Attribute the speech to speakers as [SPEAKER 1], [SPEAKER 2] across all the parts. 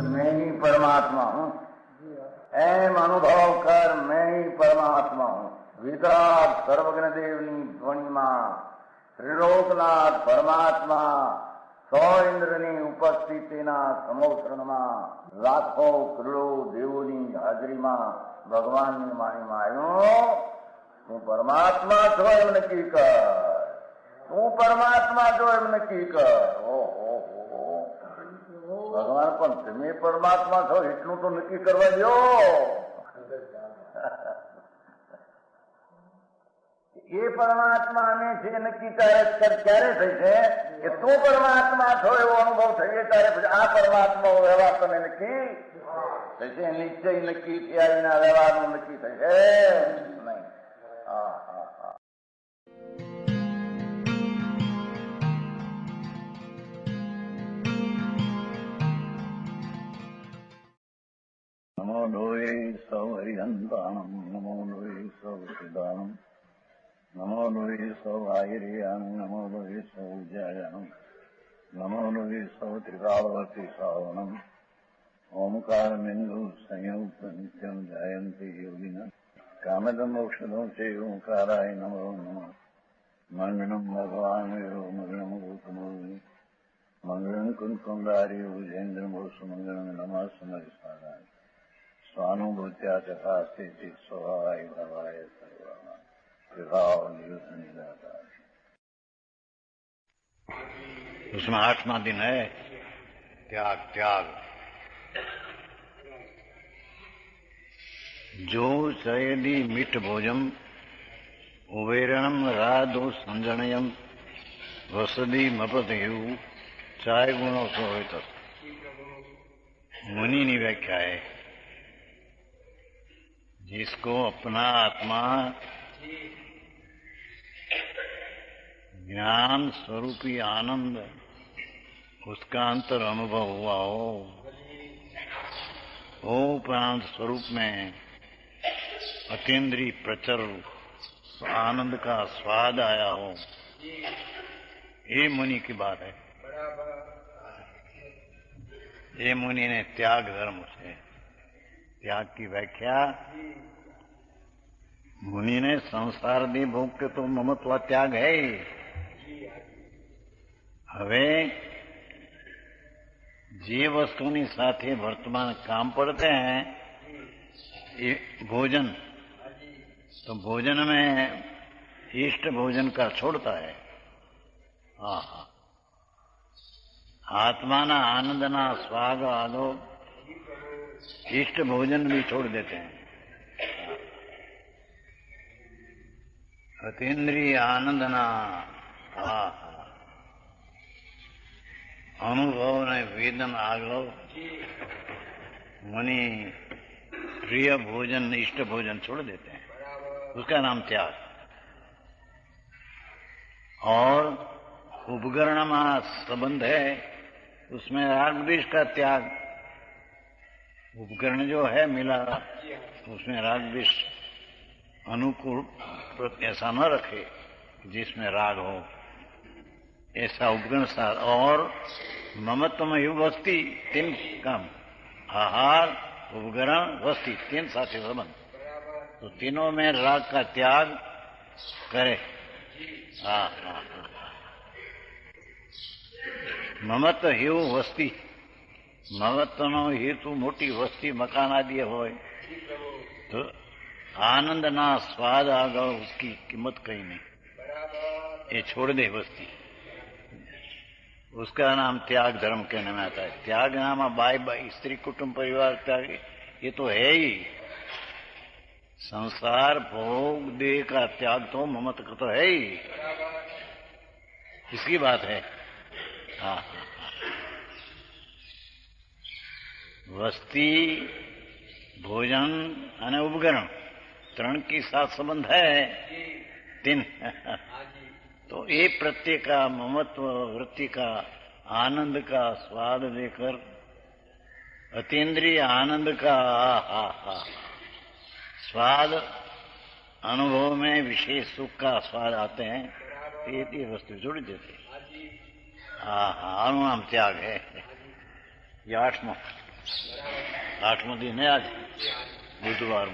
[SPEAKER 1] मैं ही परमात्मा हूँ, एम अनुभव कर मैं ही परमात्मा हूँ। वितराग सर्वज्ञ देवनी ध्वनिमा त्रिलोकनाथ परमात्मा सौ इंद्રની ઉપસ્થિતિના સમોત્સવમાં લાખો કરોડો દેવોની હાજરીમાં ભગવાનની વાણીમાં આવ્યો, તું પરમાત્મા છો એમ નક્કી કર, તું પરમાત્મા છો એમ નક્કી કર. ઓહો ભગવાન, પણ તમે પરમાત્મા છો એટલું તો નક્કી કરવા દો. એ પરમાત્માને છે નક્કી ક્યારે થઈ છે કે તું પરમાત્મા છો એવો અનુભવ થઈએ ત્યારે પછી આ પરમાત્મા વ્યવહાર તને નક્કી થશે. નિશ્ચય નક્કી થયા વિના વ્યવહારનું નક્કી થશે નહીં. હા હા હા. નમો લોહે સૌ હરિહંતાણમ, નમો લોહે સૌ સિદ્ધાણમ, નમો લોહે સૌ આયર્યાણમ, નમો લોહે સૌ જયાણમ, નમો લોહે સૌ ત્રિકાળવતી શ્રાવણમ. ઓમકાર બિંદુ સંયુક્ત નિત્યમ જાયંતી યોગિના કામદમ ઔષધમ છે ઓંકારાય નમો નમઃ. મંગળમ ભગવાન વિરો મંગળમ ગૌતમોર્મિ મંગળમ કુંકુંડારી ભુજેન્દ્રમોષ મંગળમ નમઃ સમરિસારાય स्वानुभूत्या तथा स्थिति स्वभावाय भवाय सर्वमा विभाव नियुद्ध निराकार. उसमें 8वां दिन है त्याग. त्याग जो चयदी मीठ भोजम उवेरणम राधो संजनयम वसदी मपतयु चाय गुणों सोहित. मुनि की व्याख्या है, जिसको अपना आत्मा ज्ञान स्वरूपी आनंद उसका अंतर अनुभव हुआ हो, वो उपरांत स्वरूप में अतीन्द्रिय प्रचर आनंद का स्वाद आया हो, ये मुनि की बात है. ये मुनि ने त्याग धर्म से त्याग की व्याख्या मुनि ने संसार दी भोग के तो ममत्व त्याग है ही. હવે જે વસ્તુની સાથે वर्तमान काम पड़ते हैं ये भोजन, तो भोजन में इष्ट भोजन का छोड़ता है. हाँ हाँ, आत्माना आनंदना स्वाग आदो इष्ट भोजन भी छोड़ देते हैं. अतीन्द्रिय आनंदना अनुभव ने वेदन आगलो मुनि प्रिय भोजन इष्ट भोजन छोड़ देते हैं, उसका नाम त्याग. और उपकरणमा संबंध है, उसमें राग द्वेष का त्याग. उपकरण जो है मिला उसमें राग द्वेष अनुकूल ऐसा न रखे जिसमें राग हो, ऐसा उपकरण साथ. और ममत्व में युग वस्ती तीन काम, आहार उपकरण वस्ती तीन साथी संबंध, तो तीनों में राग का त्याग करे. हाँ हाँ हाँ. મમત્વ હેવું વસ્તી, મમત્વનો હેતુ મોટી વસ્તી મકાન આદि હોય તો આનંદના સ્વાદ આગળ उसकी कीमत कहीं नहीं, ये छोड़ दे वस्ती. उसका नाम त्याग धर्म कहने में आता है. त्याग नाम बाय बाय स्त्री कुटुंब परिवार त्याग ये तो है ही. संसार भोग देह का त्याग तो ममत्व का तो है ही, इसकी बात है. हाँ, वस्ती भोजन અને ઉપકરણ ત્રણ की साथ संबंध है तीन. तो ये प्रत्येक का ममत्व वृत्ति का आनंद का स्वाद देकर अतीन्द्रिय आनंद का स्वाद अनुभव में विशेष सुख का स्वाद आते हैं ये वस्तु जोड़ी देते। हाँ हाँ, आनु नाम त्याग है। ये आठवां दिन है आज, बुधवार।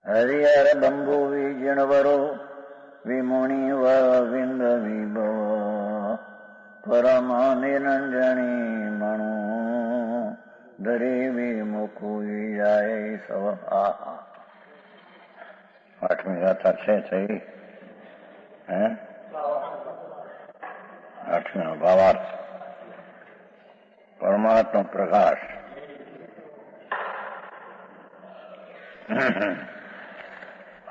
[SPEAKER 2] हरिहर बंबु विजणवरो विमुनि विंद विभव परम निरंजनी मणु दरे विमुखु जाय सव। आठवीं गाथा छे थी है। आठवीं भावार्थ परमात्मा प्रकाश।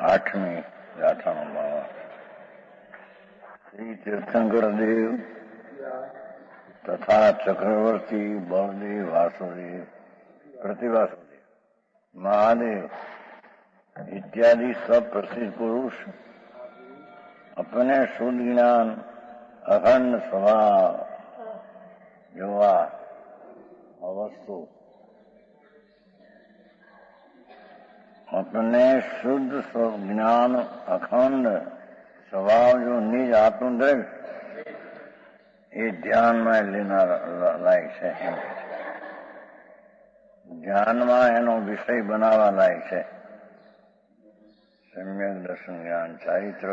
[SPEAKER 2] आठवीं गाथा नो भावार्थ श्री तीर्थंकर देव तथा चक्रवर्ती बलदेव वासुदेव प्रतिवासुदेव महादेव इत्यादि सब प्रसिद्ध पुरुष अपने शुद्ध ज्ञान अखंड स्वभाव युवा अवस्तु अपने शुद्ध ज्ञान अखंड स्वभाव जो निज आत्मद्रव्य ये ध्यान में लेना लायक है। ज्ञान में एनो विषय बनावा लायक है। सम्यक दर्शन ज्ञान चारित्र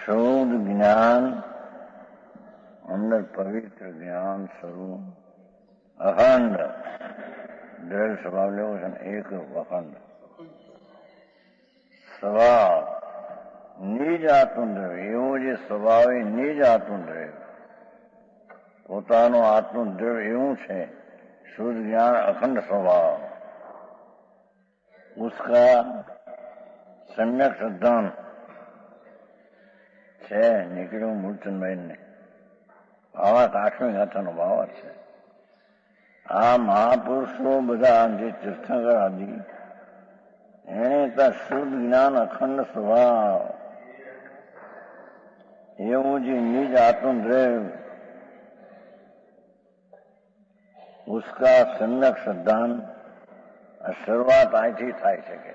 [SPEAKER 2] शुद्ध ज्ञान अंदर पवित्र ज्ञान स्वरूप अखंड द्रव्य स्वभाव लेवो एक अखंड स्वभाव निज आत्मद्रव्य एवो जे स्वभाव निज आत्मद्रव्य पोतानो आत्मद्रव्य एवं है शुद्ध ज्ञान अखंड स्वभाव उसका सम्यक सिद्धांत है निकलो मूलचंद बहन ने भावार्थ आठवीं गाथा नो भावार्थ है। आ महापुरुषो बधा जे तीर्थंकर आदि एने शुद्ध ज्ञान अखंड स्वभाव एवं जी निज आत्मद्रव्य उसका सम्यक सिद्धांत शुरुआत आयથી થાય છે કે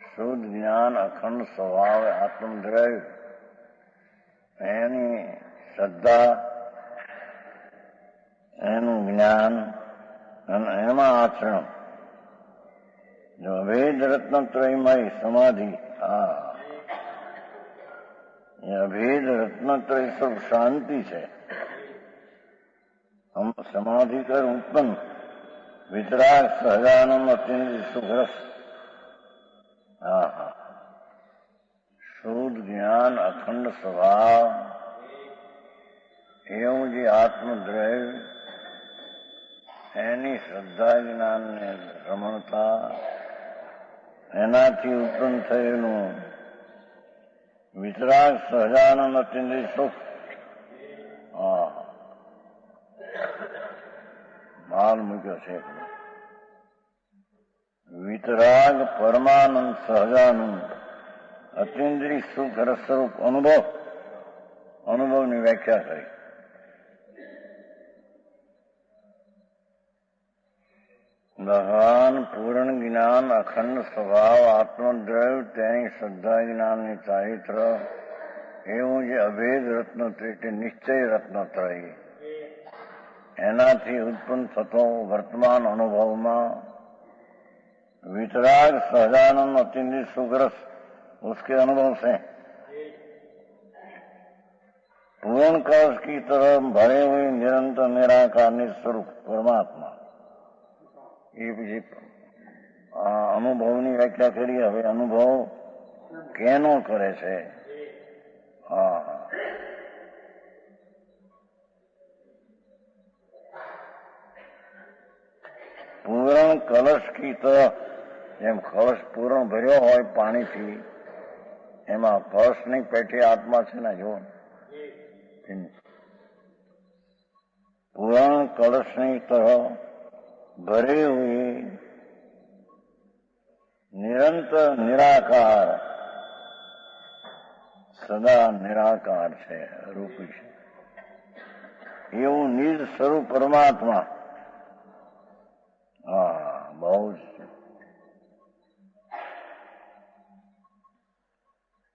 [SPEAKER 2] શુદ્ધ જ્ઞાન અખંડ સ્વભાવ આત્મદ્રવ્ય એની શ્રદ્ધા એનું જ્ઞાન અને એમાં આચરણ જો અભેદ રત્નત્રયમય સમાધિ એ અભેદ રત્નત્રય સ્વરૂપ શાંતિ છે। हम समाधि कर उत्पन्न वितराग सहजानंद अत्यंत सुखरस शुद्ध ज्ञान अखंड स्वभाव एवं जी आत्मद्रव्य एनी श्रद्धा ज्ञान ने रमणता एनाथी उत्पन्न थयेलू वितराग सहजानंद अत्यंत सुख माल मुक्यो છે। वितराग परमानंद सहजानंद अतीन्द्रिय सुख रसरूप अनुभव ની વ્યાખ્યા કરી। ભગવાન પૂર્ણ જ્ઞાન અખંડ સ્વભાવ આત્મદ્રવ્ય તેની શ્રદ્ધા જ્ઞાનની ચારિત્ર એવું જે અભેદ રત્નત્રય તે નિશ્ચય રત્નત્રય એનાથી ઉત્પન્ન થતો વર્તમાન અનુભવમાં वितराग सहजानंद अत्यंत सुखरस उसके अनुभव से पूर्ण कलश की तरह भरे हुए निरंतर निराकार निस्वरूप परमात्मा ये अनुभवनी व्याख्या करिए। હવે અનુભવ કેનો કરે છે? પૂરણ કલશ કી તરફ જેમ કલશ પૂરણ ભર્યો હોય પાણીથી એમાં પર્સની પેટી આત્મા છે ને જુઓ, પૂરણ કળશની તરહ ભરી હુઈ નિરંતર નિરાકાર, સદા નિરાકાર છે, રૂપી છે, એવું નિજ સ્વરૂપ પરમાત્મા. હા, બહુ જ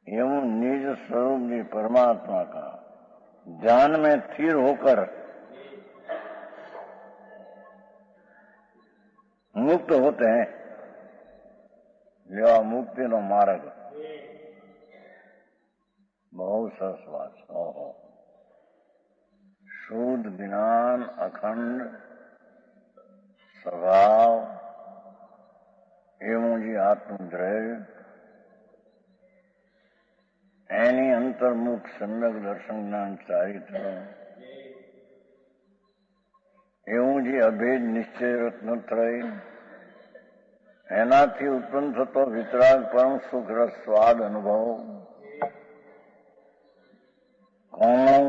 [SPEAKER 2] एवं निज स्वरूप जी परमात्मा का ध्यान में स्थिर होकर मुक्त होते हैं, जो मुक्ति नो मार्ग. बहुत सरस बात. ओहो, शुद्ध ज्ञान अखंड स्वभाव एवं जी आत्मद्रव्य એની અંતર્મુખ સમ્યક દર્શન જ્ઞાન ચારિત્ર એવું જે અભેદ નિશ્ચય રત્નત્રય એનાથી ઉત્પન્ન થતો વિતરાગ પરમ સુખ રસ સ્વાદ અનુભવ કોણ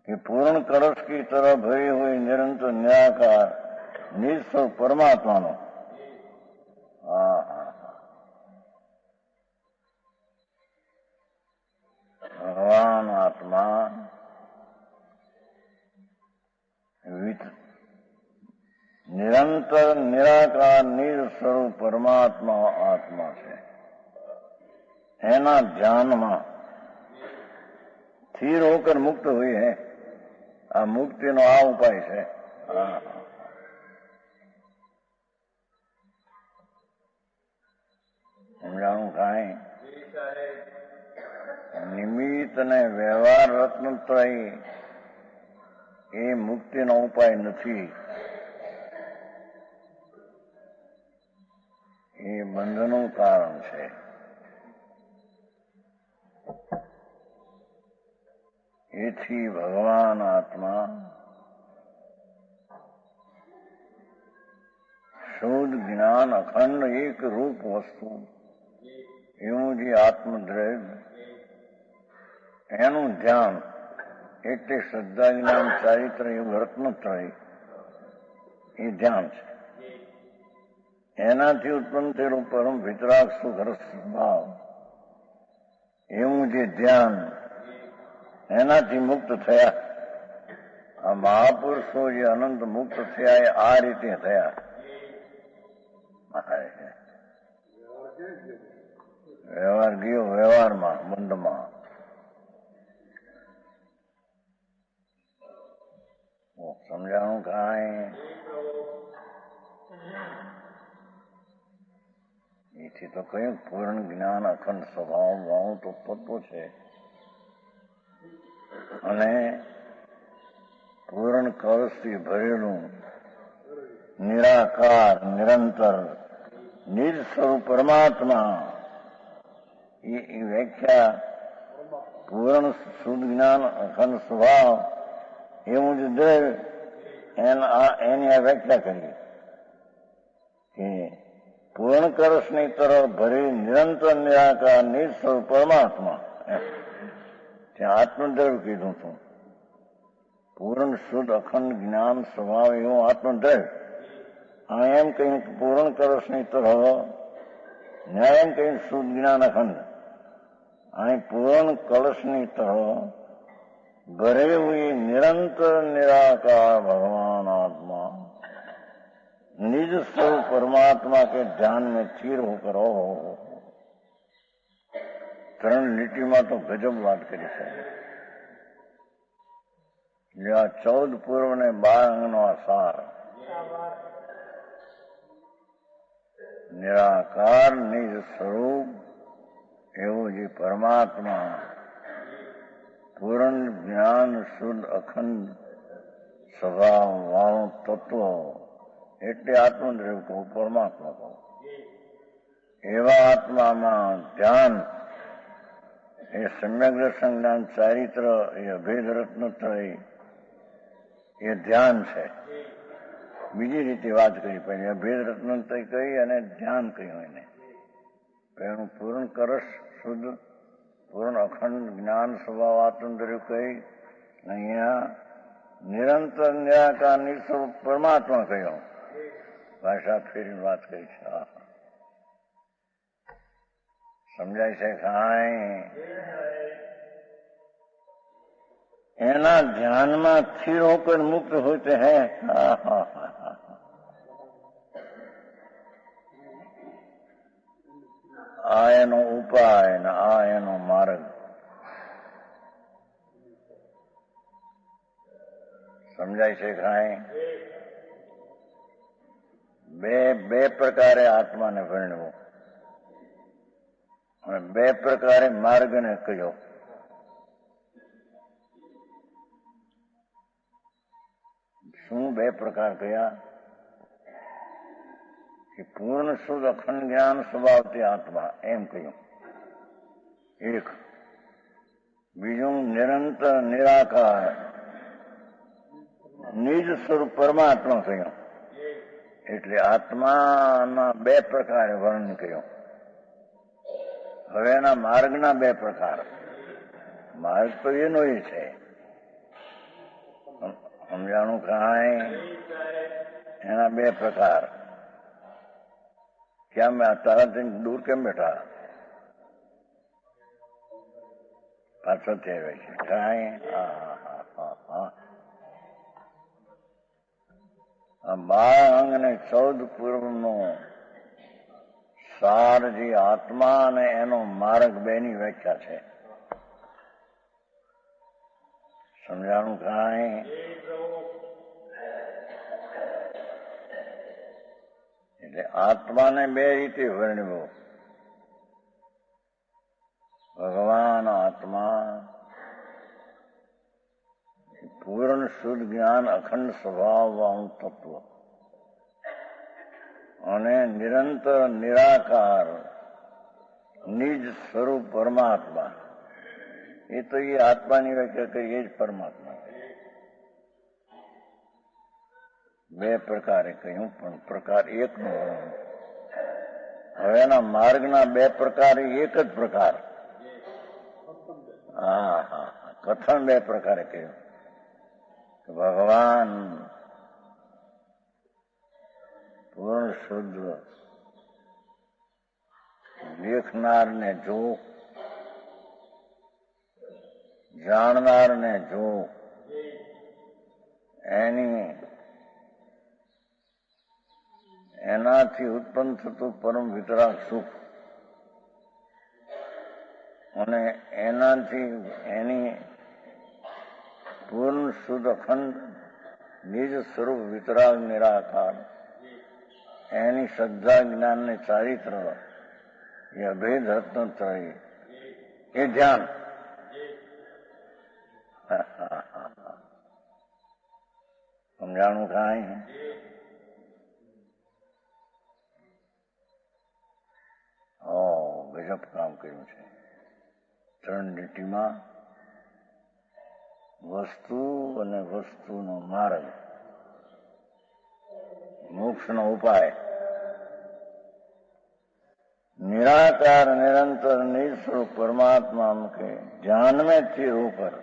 [SPEAKER 2] કે પૂર્ણ કળશ की तरह भरी हुई निरंतर निराकार निस्वरूप परमात्माનો. હા હા, ભગવાન આત્મા નિરંતર નિરાકાર નિજ સ્વરૂપ પરમાત્મા આત્મા છે. એના ધ્યાનમાં સ્થિર હોકર મુક્ત हुई है. આ મુક્તિનો આ ઉપાય છે. સમજાણું કાંઈ? નિમિત્ત અને વ્યવહાર રત્નત્રય એ મુક્તિનો ઉપાય નથી, એ બંધનું કારણ છે. એથી ભગવાન આત્મા શુદ્ધ જ્ઞાન અખંડ એક રૂપ વસ્તુ એવું જે આત્મદ્રવ્ય એનું ધ્યાન એટલે શ્રદ્ધા જ્ઞાન ચારિત્ર એવું રત્નત્રય એ ધ્યાન છે. એનાથી ઉત્પન્ન થયેલું પરમ વિતરાગ સુખ રસ ભાવ એવું જે ધ્યાન એનાથી મુક્ત થયા. આ મહાપુરુષો જે અનંત મુક્ત થયા એ આ રીતે થયા. વ્યવહાર ગયો વ્યવહારમાં બંધમાં. સમજાણું કાંઈ? એથી તો કયું પૂર્ણ જ્ઞાન અખંડ સ્વભાવ વાળું તો તત્વ છે અને પૂર્ણ કળશથી ભરેલું નિરાકાર નિરંતર નિજ સ્વરૂપ પરમાત્મા એ વ્યાખ્યા પૂર્ણ શુદ્ધ જ્ઞાન અખંડ સ્વભાવ એવું જ દ્રવ્ય એની આ વ્યાખ્યા કરી કે પૂર્ણ કળશની તરફ ભરી નિરંતર નિરાકાર નિજ સ્વરૂપ પરમાત્મા. ત્યાં આત્મદ્રવ્ય કીધું હતું. પૂર્ણ શુદ્ધ અખંડ જ્ઞાન સ્વભાવ એવું આત્મદ્રવ્ય. આ એમ કહ્યું પૂર્ણ કળશની તરફ ન્યાય એમ કહ્યું શુદ્ધ જ્ઞાન અખંડ. અહીં પૂર્ણ કળશની તરફ भरे हुई निरंतर निराकार भगवान आत्मा निज स्वरूप परमात्मा के ध्यान में स्थिर होकर हो. ત્રણ લીટીમાં તો ગજબ વાત કરી છે. આ 14 પૂર્વ ને 12 અંગનો આસાર. નિરાકાર નિજ સ્વરૂપ એવું જે પરમાત્મા પૂર્ણ જ્ઞાન શુદ્ધ અખંડ સ્વભાવ વાળું તત્વ એટલે આત્મદ્રવ્ય કહું, પરમાત્મા કહું. એવા આત્મામાં ધ્યાન એ સમ્યક દર્શન જ્ઞાન ચારિત્ર એ અભેદ રત્નત્રય એ ધ્યાન છે. બીજી રીતે વાત કરી, પહેલી અભેદ રત્નત્રય કહી અને ધ્યાન કહ્યું એને. એનું પૂર્ણ કરશ શુદ્ધ પૂર્ણ અખંડ જ્ઞાન સ્વભાવ આત્મદ્રવ્ય કહી અહીંયા નિરંતર નિરાકાર નિસ્વરૂપ પરમાત્મા કહ્યો. ભાષા ફેરી વાત કહી છે. સમજાય છે કાંઈ? એના ધ્યાનમાં સ્થિર હોકર મુક્ત હોય તો હે. આ એનો ઉપાય ને આ એનો માર્ગ. સમજાય છે કાંઈ? બે પ્રકારે આત્માને વર્ણવું અને બે પ્રકારે માર્ગને કહ્યો. શું બે પ્રકાર કયા? કે પૂર્ણ શુદ્ધ અખંડ જ્ઞાન સ્વભાવથી આત્મા એમ કહ્યું એક. બીજું નિરંતર નિરાકાર નિજ સ્વરૂપ પરમાત્મા કહ્યું. એટલે આત્માના બે પ્રકારે વર્ણન કર્યું. હવે એના માર્ગના બે પ્રકાર. માર્ગ તો એનો છે. સમજાણું કાંઈ? એના બે પ્રકાર. ક્યાં મેં તારાથી દૂર કેમ બેઠા? પાછળથી આવે છે કાંઈ? આ 12 અંગ અને 14 પૂર્વનો સાર જે આત્મા અને એનો માર્ગ બેની વ્યાખ્યા છે. સમજાણું કાંઈ? એટલે આત્માને બે રીતે વર્ણવો. ભગવાન આત્મા પૂર્ણ શુદ્ધ જ્ઞાન અખંડ સ્વભાવ વાળું તત્વ અને નિરંતર નિરાકાર નિજ સ્વરૂપ પરમાત્મા. એ તો એ આત્માની વ્યાખ્યા કરીએ જ પરમાત્મા. બે પ્રકારે કહ્યું પણ પ્રકાર એકનો. હવે એના માર્ગના બે પ્રકાર એક જ પ્રકાર. કથન બે પ્રકારે કહ્યું. ભગવાન પૂર્ણ શુદ્ધ દેખનારને જો, જાણનારને જો, એનાથી ઉત્પન્ન થતું પરમ વિતરાગ સુખ અને એનાથી એની પૂર્ણ શુદ્ધ અખંડ નિજ સ્વરૂપ વિતરાગ નિરાકાર એની શ્રદ્ધા જ્ઞાન ને ચારિત્ર એ અભેદ રત્ન ત્રય એ ધ્યાન. સમજાણું કાંઈ? ગજબ કામ કર્યું છે. 3 લીટીમાં વસ્તુ અને વસ્તુનો માર્ગ, મોક્ષનો ઉપાય, निराकार निरंतर निस्वरूप परमात्मा के ज्ञान में स्थिर होकर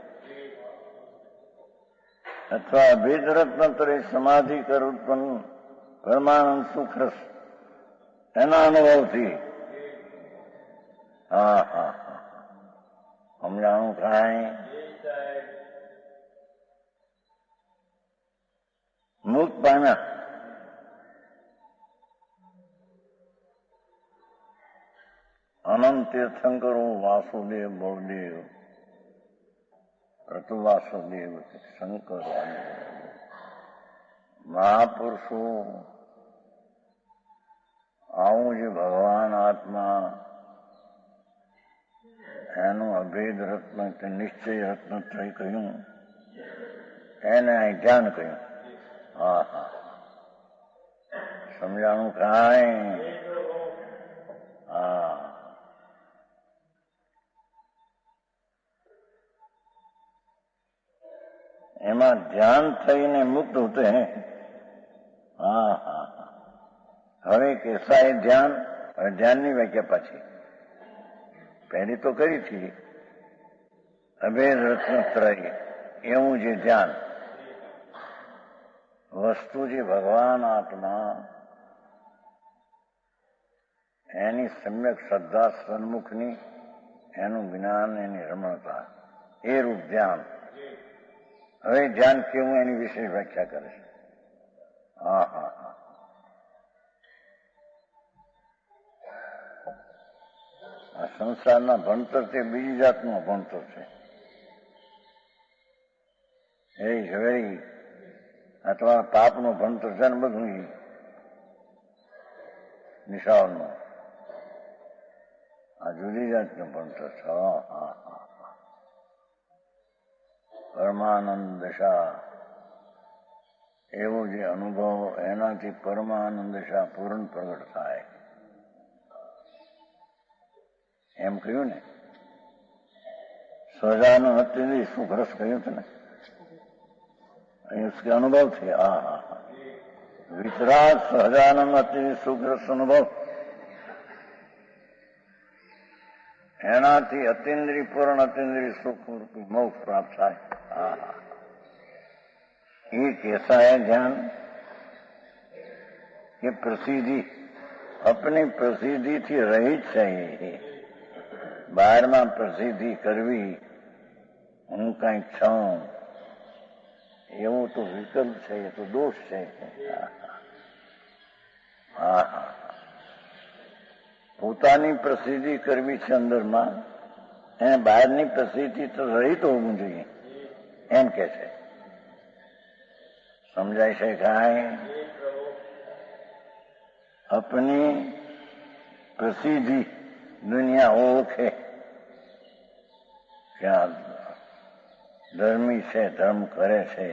[SPEAKER 2] अथवा अभेद रत्न तरी समाधि कर उत्पन्न परमानंद सुख रस एना अनुभव थी. समझाणु कांई? मुक्त पाम्या. अनंत तीर्थंकरो वासुदेव बलदेव ऋतु वासुदेव शंकर महापुरुषो આવું જે ભગવાન આત્મા એનું અભેદ રત્ન કે નિશ્ચય રત્ન થઈ કહ્યું એને અહીં ધ્યાન કહ્યું. સમજાણું કાંઈ? એમાં ધ્યાન થઈને મુક્ત હોતે હૈ. હવે કેસા એ ધ્યાન? હવે ધ્યાનની વ્યાખ્યા પાછી. પહેલી તો કરી હતી અભેદ રત્નત્રય એવું જે ધ્યાન, વસ્તુ જે ભગવાન આત્મા, એની સમ્યક શ્રદ્ધા સન્મુખની, એનું જ્ઞાન, એની રમણતા, એ રૂપ ધ્યાન. હવે ધ્યાન કેવું એની વિશે વ્યાખ્યા કરે છે. હા હા હા. આ સંસારના ભણતર તે બીજી જાતનું ભણતર છે. એ વેરી આ તમારા પાપનું ભણતર છે ને બધું નિશાળનું. આ જુદી જાતનું ભણતર છે. હા હા હા. પરમાનંદ દશા એવો જે અનુભવ, એનાથી પરમાનંદ દશા પૂર્ણ પ્રગટ થાય એમ કહ્યું ને. સહજાનંદ અત્યંત સુખ રસ કહ્યું છે ને, उसके अनुभव थे. आ वितराग सहजानंद अति सुख रस अनुभव, એનાથી અતિન્દ્રિય પૂર્ણ અતિન્દ્રિય સુખ રૂપી મોક્ષ પ્રાપ્ત થાય. ये कैसा है ध्यान कि प्रसिद्धि अपनी प्रसिद्धि थी रहित છે. બહારમાં પ્રસિદ્ધિ કરવી, હું કંઈક છું એવું તો વિકલ્પ છે, એ તો દોષ છે. હા હા. પોતાની પ્રસિદ્ધિ કરવી છે અંદરમાં, એને બહારની પ્રસિદ્ધિ તો રહિત હોવું જોઈએ એમ કે છે. સમજાય છે કાંઈ? अपनी प्रसिद्धि दुनिया ओळखे કે આ ધર્મી છે, ધર્મ કરે છે,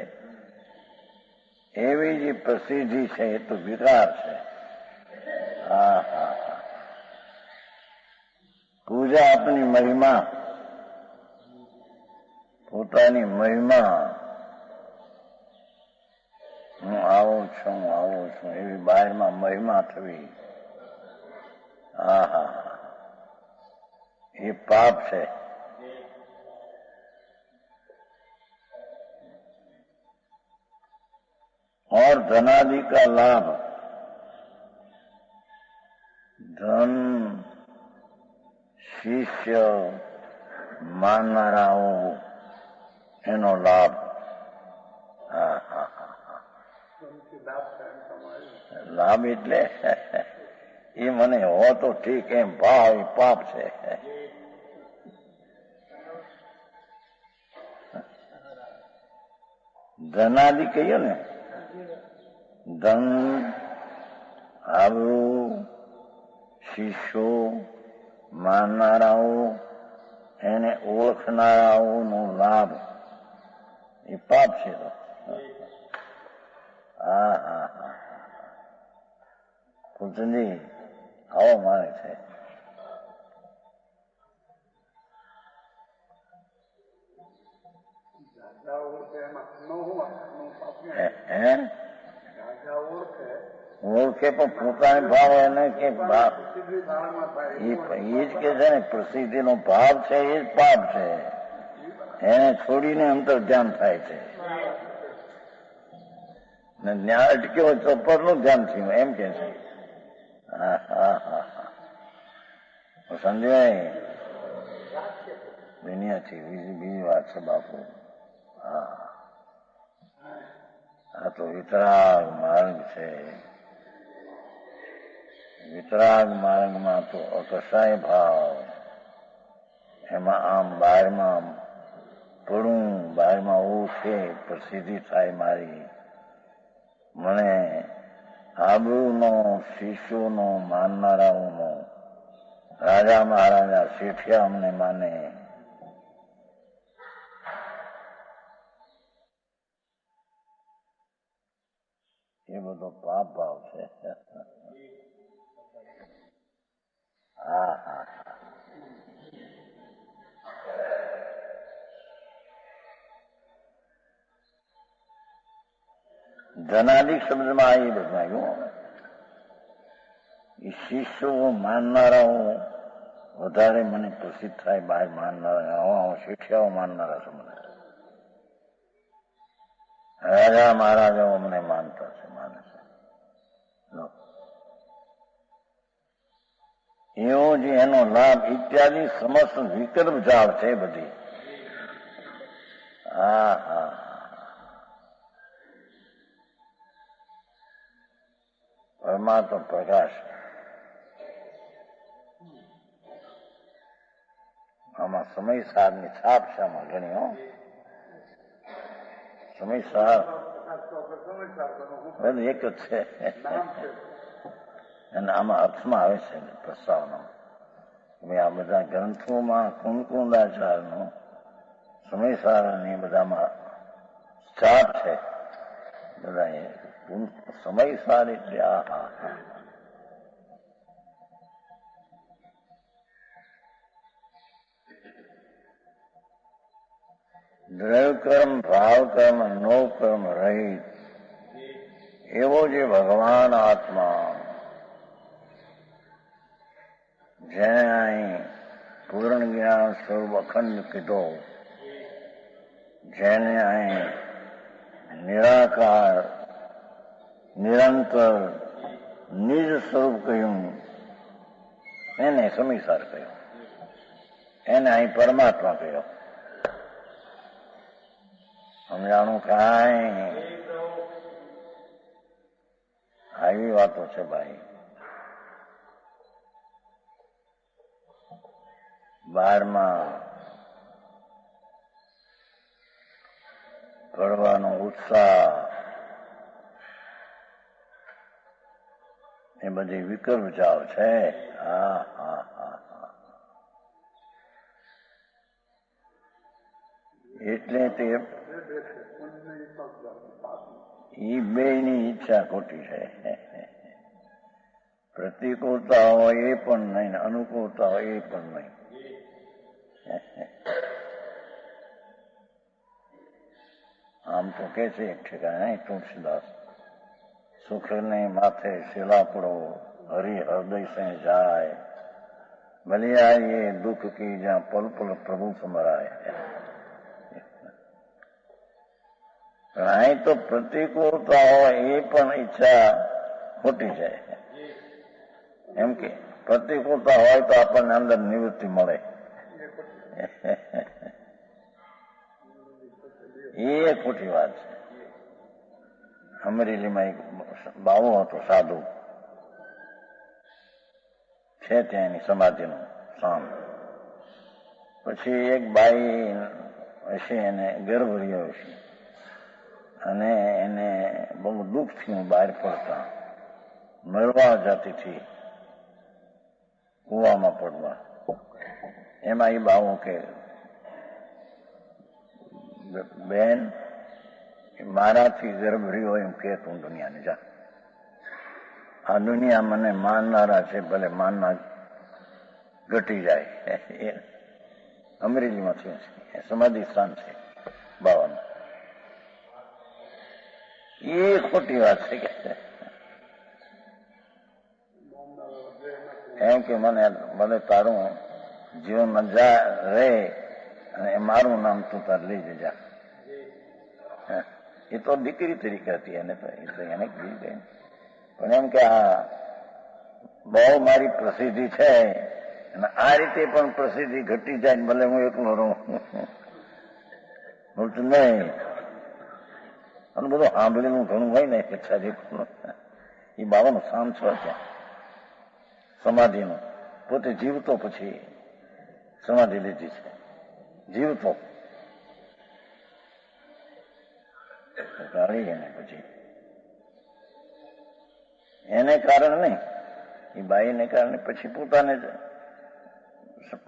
[SPEAKER 2] એવી જે પ્રસિદ્ધિ છે એ તો વિકાર છે. હા હા. પૂજા આપની મહિમા, પોતાની મહિમા, હું આવું છું એવી બહારમાં મહિમા થવી, હા હા, એ પાપ છે. और धनादि का लाभ, धन, શિષ્ય, માનનારાઓ, એનો લાભ. હા હા હા. લાભ એટલે એ મને હો તો ઠીક, એમ ભાવ એ પાપ છે. ધનાદિ કહીએ ને, ધન, આબરૂ, શિષ્યો, માનનારાઓ, એને ઓળખનારાઓનો લાભ, એ પાપ છે. તો હા હા હા. કુંજની આવો માને છે. ઓળખે પણ પોતાને ભાવ એને કે બાપ, એ જ કે છે ને પ્રસિદ્ધિ નો ભાવ છે, એ જ પાપ છે. એને છોડીને અંતર ધ્યાન થાય છે. ન્યાય અટક્યો તો પરનું ધ્યાન થયું એમ કે છે. હા હા હા હા. સમજાય? દુનિયાથી બીજી વાત છે બાપુ. હા, આ તો વિતરાગ માર્ગ છે. વિતરાગ માર્ગમાં તો અકસાય ભાવ, એમાં આમ બહારમાં પડું, બહારમાં ઓળખે, પ્રસિદ્ધિ થાય મારી, મને આબરૂનો, શિષ્યોનો, માનનારાઓનો, રાજા મહારાજા શેઠિયા અમને માને, એ બધો પાપ ભાવ છે. હા હા. ધનાદિક શબ્દમાં એ બદલાયું. એ શિષ્યો, માનનારાઓ, વધારે મને પ્રસિદ્ધ થાય બહાર માનનારા, આવા શેઠિયાઓ માનનારા છે મને. રાજા મહારાજાઓ મને માનતા છે, માને છે. એવો જે એનો લાભ ઇત્યાદિ સમસ્ત વિકલ્પ જાળ છે બધી. હા હા, પરમાત્મા પ્રકાશ. આમાં સમય સારની છાપ છે, આમાં ઘણી. હો, સમય સાર બધું એક જ છે. અને આમાં અર્થમાં આવે છે પ્રસ્તાવનામાં, આ બધા ગ્રંથોમાં કુંકુંદાચાર્યનો સમય સારની બધામાં છાપ છે. બધા સમય સાર એટલે આ હા હા, દ્રવ્ય કર્મ, ભાવ કર્મ, નો કર્મ રહિત એવો જે ભગવાન આત્મા, જેને અહીં પૂર્ણ જ્ઞાન સ્વરૂપ અખંડ કીધો, જેને અહીં નિરાકાર નિરંતર નિજ સ્વરૂપ કહ્યું, એને સમીસાર કહ્યું, એને અહીં પરમાત્મા કહ્યો. સમજાણું કાંઈ? આવી વાતો છે ભાઈ. બહારમાં કરવાનો ઉત્સાહ એ બધી વિકલ્પ જાવ છે. હા હા હા હા, એટલે તે બેયની ઈચ્છા ખોટી છે. પ્રતિકૂળતા હોય એ પણ નહીં, અનુકૂળતા હોય એ પણ નહીં. આમ તો કે છે એક ઠેકાણે તુલસીદાસ, સુખને માથે શિલાપડો હરિ હૃદય સે જાય, બલિયાએ દુઃખ કી જ્યાં પલ પલ પ્રભુ સમરાય. અહીં તો પ્રતિકૂળતા હોય એ પણ ઈચ્છા ખોટી છે. એમ કે પ્રતિકૂળતા હોય તો આપણને અંદર નિવૃત્તિ મળે, એ ખોટી વાત છે. અમરેલીમાં એક બાવો હતો સાધુ છે, ત્યાં એની સમાધિનું સ્થાન. પછી એક બાઈ હશે, એને ગર્ભ રહ્યો હશે અને એને બહુ દુઃખ થયું બહાર પડતા, મરવા જાતિથી કુવામાં પડવા. એમાં એ બાવો કે, બેન મારાથી ગર્ભ રહ્યો એમ કે તું દુનિયાને જા. આ દુનિયા મને માનનારા છે, ભલે માનના ઘટી જાય. અમરેલીમાં થયું છે, સમાધિ સ્થાન છે બાવાનું. એ ખોટી વાત છે કે એમ કે મને તારું જીવન મજા રહે અને મારું નામ તું તાર લઈ જજા. એ તો દીકરી તરીકે હતી, એને તો એને કીધી ગઈ. પણ એમ કે આ બહુ મારી પ્રસિદ્ધિ છે અને આ રીતે પણ પ્રસિદ્ધિ ઘટી જાય, ભલે હું એકલો રહું નહીં. અને બધું સાંભળેલું ઘણું હોય ને કે એ બાવાનું શામ છે ત્યાં સમાધિનું. પોતે જીવતો પછી સમાધિ લીધી છે, જીવતો ગાળી એને પછી એને કારણે નહીં, એ બાઈને કારણે પછી પોતાને જ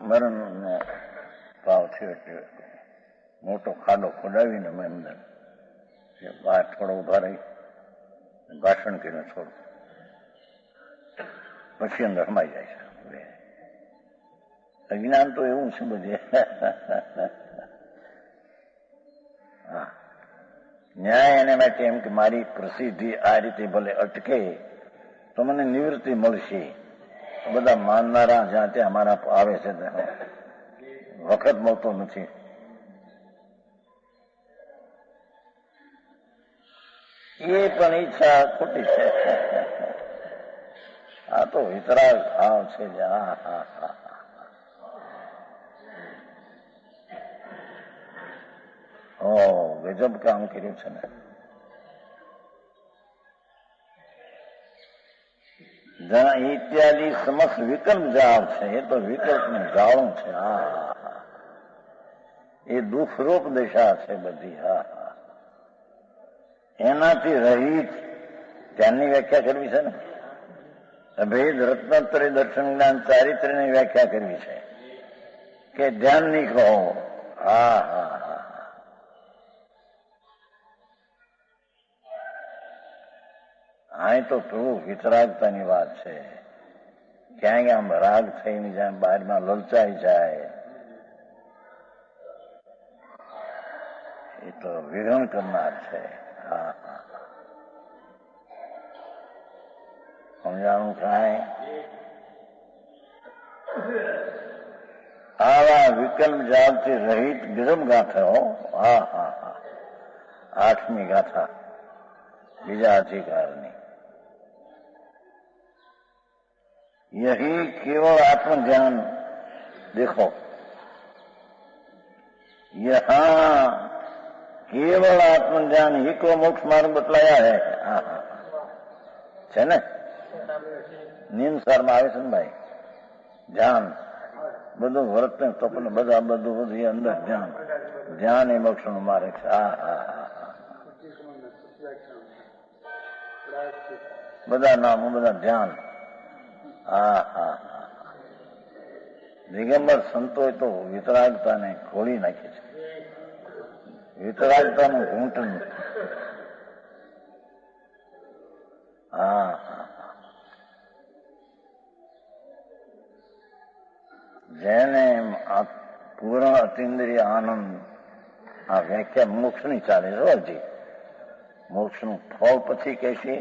[SPEAKER 2] મરણનો ભાવ થયો. એટલે મોટો ખાડો ખોડાવીને મેં અંદર બહાર થોડો ઉભા રહી ભાષણ કરીને છોડું, પછી અંદર સમાઈ જાય છે. અજ્ઞાન તો એવું છે બધે. હા, ન્યાય એને માટે એમ કે મારી પ્રસિદ્ધિ આ રીતે ભલે અટકે તો મને નિવૃત્તિ મળશે, બધા માનનારા જ્યાં ત્યાં અમારા આવે છે તેનો વખત મળતો નથી. એ પણ ઈચ્છા ખોટી છે. આ તો વિતરાગ ભાવ છે. ગજબ કામ કર્યું છે ને. ઇત્યાદિ સમસ્ત વિકલ્પ જાળ છે. એ તો વિકલ્પનું જાળું છે. એ દુઃખરૂપ દિશા છે બધી. એનાથી રહિત ધ્યાનની વ્યાખ્યા કરવી છે ને. અભેદ રત્નત્રય દર્શન જ્ઞાન ચારિત્ર્યની વ્યાખ્યા કરવી છે કે ધ્યાનની કહો. અહીં તો પ્રભુ વિતરાગતાની વાત છે. ક્યાંય આમ રાગ થઈને જાય, બહારમાં લલચાઈ જાય, એ તો વિઘન કરનાર છે. સમજાણું કાંઈ? આવા વિકલ્પ જાળથી રહિત ગજબ ગાથા. આઠમી ગાથા બીજા અધિકારની. यही केवल आत्मज्ञान. देखो यहाँ केवल आत्मज्ञान ही को मोक्ष मार्ग बतलाया है. છે ને નિયમ સારમાં આવે છે ને ભાઈ. ધ્યાન બધું વર્તન તો પણ બધા બધું અંદર ધ્યાન. ધ્યાન એ મોક્ષ નું માર્ગ છે. બધા નામો બધા ધ્યાન. દિગંબર સંતોએ તો વિતરાગતાને ખોલી નાખી છે. વિતરાગતાનું ઘૂંટણ. જેને પૂર્ણ અતિન્દ્રિય આનંદ. આ વ્યાખ્યા મોક્ષની ચાલે છે. હજી મોક્ષનું ફળ પછી કહેશે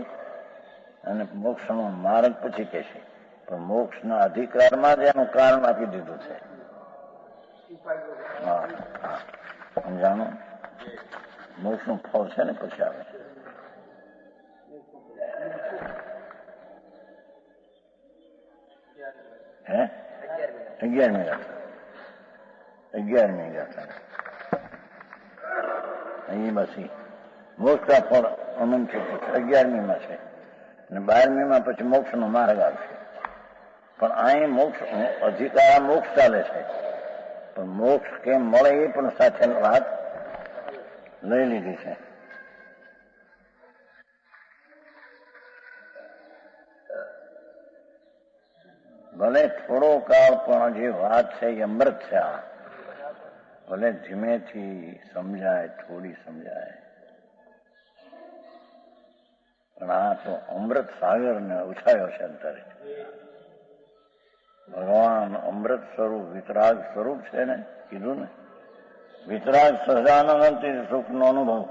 [SPEAKER 2] અને મોક્ષનો માર્ગ પછી કહેશે. પણ મોક્ષના અધિકારમાં જ એનું કારણ આપી દીધું છે. સમજાણું? મોક્ષનું ફળ છે ને પછી આવે. હે 11મી ગાથા. 11મી ગાથા અહીં પછી મોક્ષના ફળ અનંત 11મીમાં છે અને 12મીમાં પછી મોક્ષનો માર્ગ આવશે. પણ અહીં મોક્ષ અધિકાર મોક્ષ ચાલે છે. પણ મોક્ષ કેમ મળે એ પણ સાથે વાત લઈ લીધી છે. ભલે થોડો કાળ પણ જે વાત છે એ અમૃત છે. ભલે ધીમેથી સમજાય, થોડી સમજાય, પણ આ તો અમૃત સાગર ને ઉછાયો છે અંતરે. ભગવાન અમૃત સ્વરૂપ વિતરાગ સ્વરૂપ છે ને. કીધું ને વિતરાગ સહજાનંદ સુખનો અનુભવ.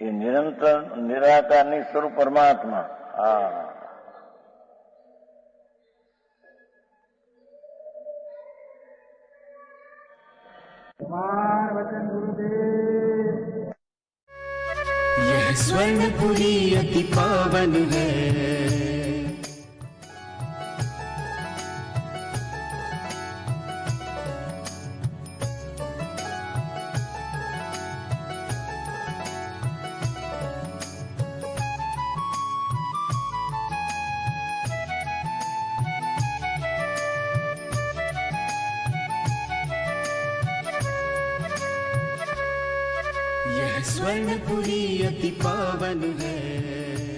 [SPEAKER 2] એ નિરંતર નિરાકારની સ્વરૂપ પરમાત્મા.
[SPEAKER 3] यह स्वर्णपुरी अति पावन है. यह स्वर्णपुरी अति पावन है.